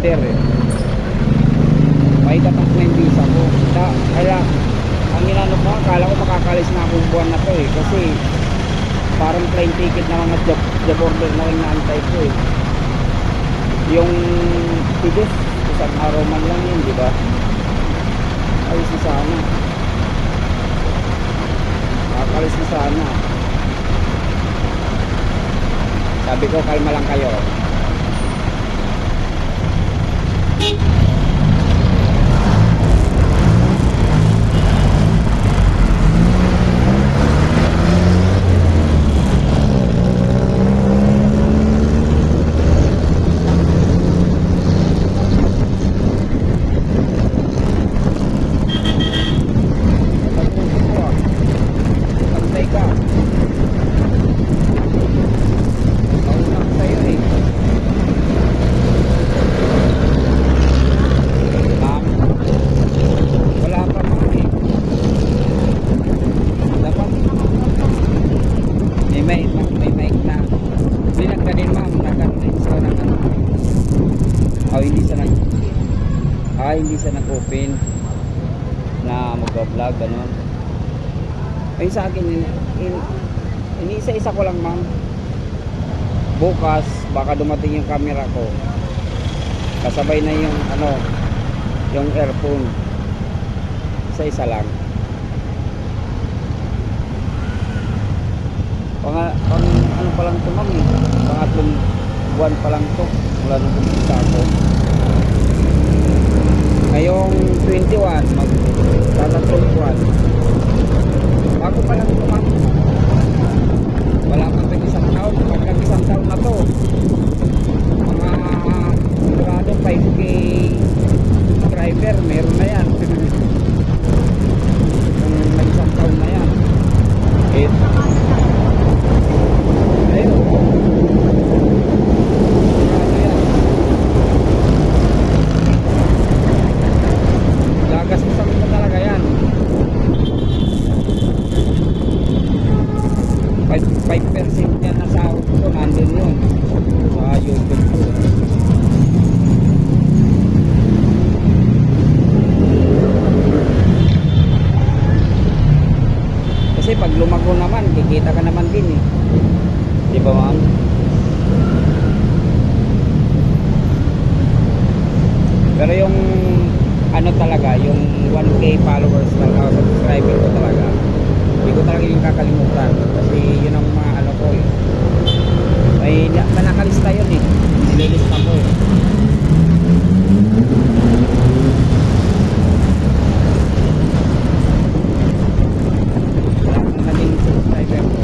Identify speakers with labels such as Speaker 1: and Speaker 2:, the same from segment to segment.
Speaker 1: order eh. May tatak na yung visa ko. Kaya ang inano ko, akala ko makakalis na akong buwan na to eh. Kasi parang plane ticket na mga job order na rin naantay ko eh. Yung tigas, isang araw man lang yun, di ba? Alis na sana. Makakalis na sana. Sabi ko, kalma lang kayo. Hindi siya nag-open na mag-vlog, gano'n. Ay sa akin, iniisa-isa ko lang ma'am. Bukas, baka dumating yung camera ko. Kasabay na yung, yung earphone. Isa-isa lang. Ano pa lang ito ma'am eh. Pangatlong buwan pa lang ito. Wala nung kumita ako. Ngayong 21, magtatatlong buwan. Bago pa lang ito ma'am. Wala pa rin isang taon. Pag nag-isang taon na to, mga sigurado 5K subscriber, meron na yan. Kung nag-isang taon na yan. Ayun. Gagastusan ko talaga yan. 5% yan na sahod ko, nandun yun sa YouTube ko. Kasi pag lumago naman, kikita ka naman din eh. Di ba ma'am? Pero yung talaga, yung 1K followers talaga, subscriber ko talaga, hindi ko talaga yung kakalimutan kasi yun ang mga ko eh. May nakalista yun eh, nililista ko eh. Wala kang naging subscriber ko.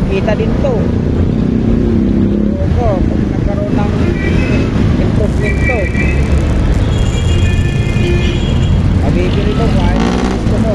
Speaker 1: kita din to. So, kung nagkaroon ng improvement to, mabibili ko kahit gusto mo.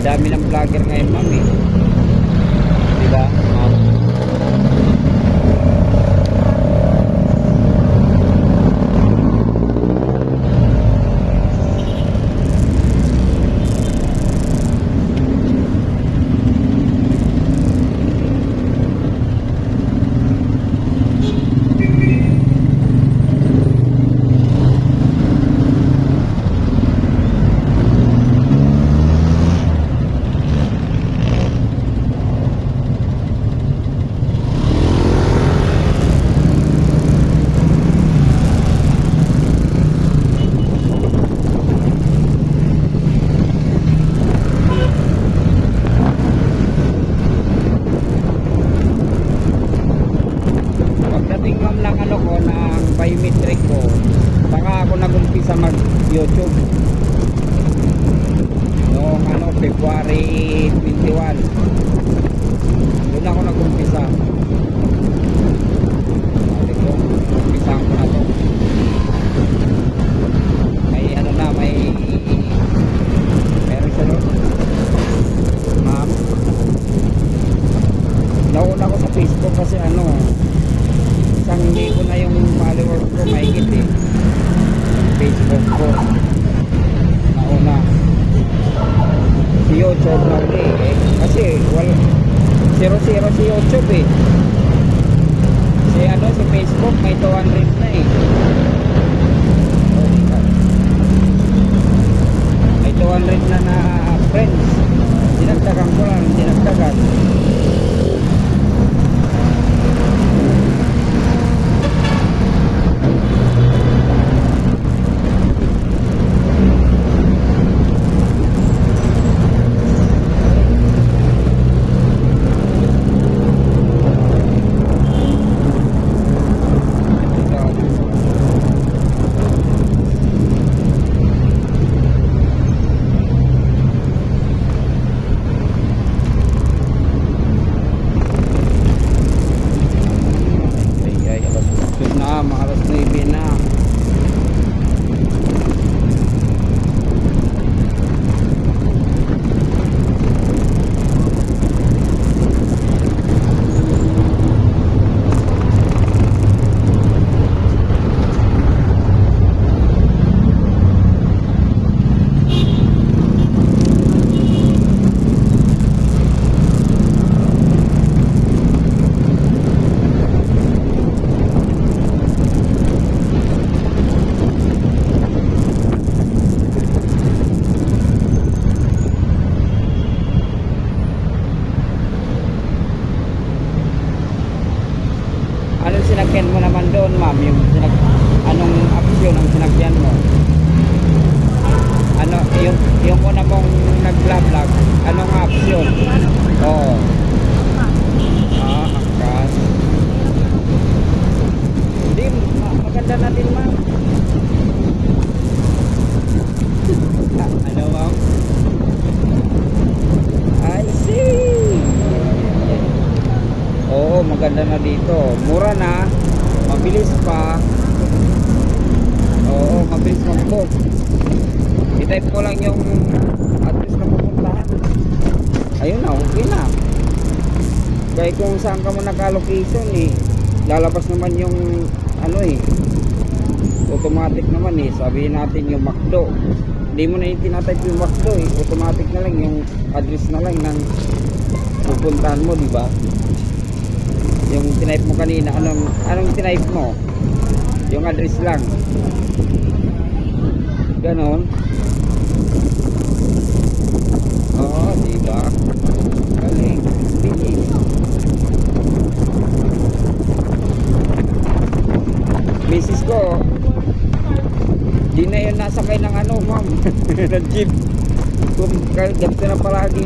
Speaker 1: Dami ng vlogger ngayon, ma'am, eh. Diba, ma'am? Pagdating, ma'am, lang ano ko ng biometric ko, saka ako nag-umpisa mag-YouTube noong ano, February 21. Doon ako nag-umpisa. Sabi ko, umpisahan ko na to. May ano na, meron siya doon, ma'am. Nauna ko sa Facebook kasi ano, isang libo na yung followers ko, mahigit eh. Facebook ko nauna. Si YouTube na uli eh, kasi wala, 0-0 si YouTube eh. Si ano, si Facebook may 200 na eh. Oh, may 200 na friends. Dinagdagan ko lang, dinagdagan. Alas 9 na. Anong sinakyan mo naman doon, ma'am? Anong option ang sinakyan mo? Ano, yung una mong nag-vlog, anong option? Oo. Angkas. Hindi, maganda na din, ma'am. Ano, ma'am? I see. Oo, maganda na dito. Mura na, mabilis pa. Oo, mabilis mag-book. I-type ko lang yung address na pupuntahan. Ayun na, okay na. Kaya kung saan ka mo naka-location eh, lalabas naman yung ano eh, automatic naman eh. Sabihin natin yung McDo. Hindi mo na yung tinatype yung McDo eh. Automatic na lang yung address na lang ng pupuntahan mo, di ba? Yung tinype mo kanina, anong tinype mo? Yung address lang. Ganon. Oo, diba? Galing. Bilis. sinasakay ng ano, ma'am. ng jeep. Kung ganito na palagi.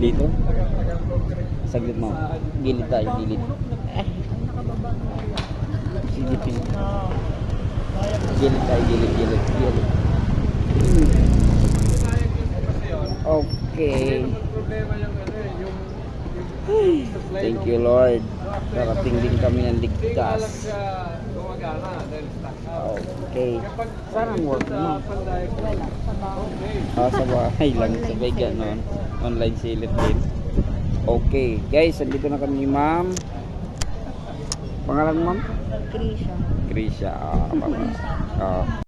Speaker 1: Dito. Saglit mo. Gilid tayo, gilid. Sige, pin. Gilid tayo, gilid. Okay. Thank you, Lord. Narating din kami ng ligtas. Okay. Saan ang work mo? Sa bahay lang. Sabay ganon. Online silid din. Okay. Guys, andito na kami ni ma'am. Pangalan mo, ma'am?
Speaker 2: Krisha.
Speaker 1: Krisha.